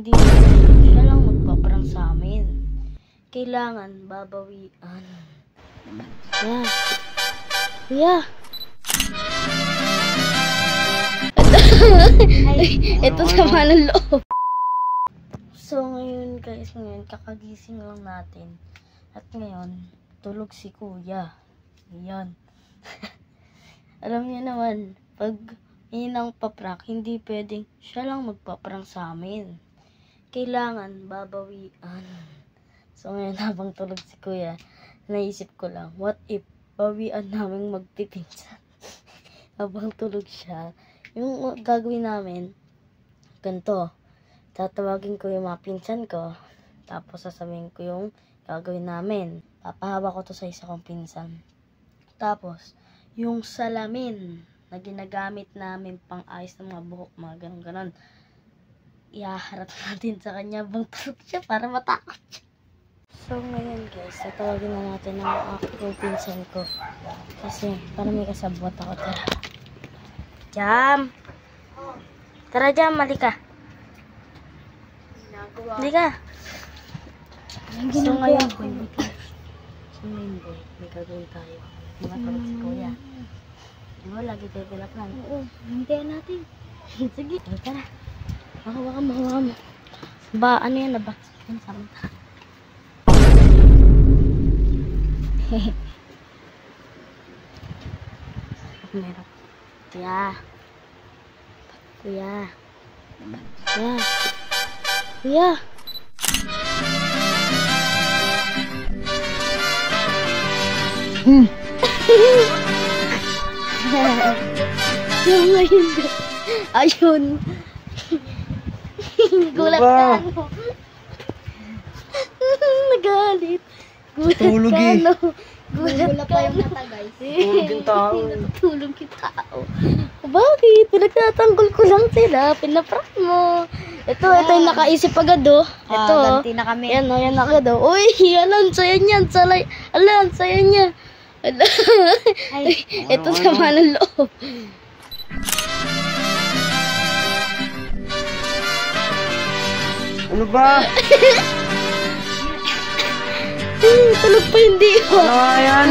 hindi siya lang magpaparang sa amin. Kailangan babawian. Kuya. Ito sama ng loob. So ngayon guys, kakagising lang natin. At ngayon, tulog si kuya. Ayan. Alam niyo naman, pag inang paprank, hindi pwedeng siya lang magpaprank sa amin. Kailangan babawian. So ngayon habang tulog si kuya, naisip ko lang, what if bawian namin magpipinsan? Habang tulog siya, yung gagawin namin, ganito, tatawagin ko yung mga pinsan ko, tapos sasabihin ko yung gagawin namin. Papahawa ko to sa isa kong pinsan. Tapos, yung salamin na ginagamit namin pang ayos ng mga buhok, mga ganon-ganon, ihaharap natin sa kanya habang tulog siya para matakot siya. So ngayon guys, tatawagin na natin ang aking pinsan ko. Kasi para may kasabot ako. Tara. Jam! Tara Jam, halika. Halika. So ngayon boy, may gagawin tayo. Matulog si kuya. Diba, lagi tayo pinaplan. Oo, hintayin natin. Sige, tara. Baka mo. Ba, ano yan na ba? Samta. Meron. Kuya. Yung ngayon. Ayun. Gulat ka, no? Nagalit. Tulog eh. Gulat pa yung mata, guys. Tulog yung tao. Natutulog yung tao. Bakit? Pinagtatanggol ko lang sila. Pinaprank mo. Ito yung nakaisip agad, oh. Ito, ganti na kami. Yan agad, oh. Uy, alam, saya niyan. Alam, saya niya. Ito sama ng loob. Ano ba? Tulog pa hindi ko. Ano nga yan?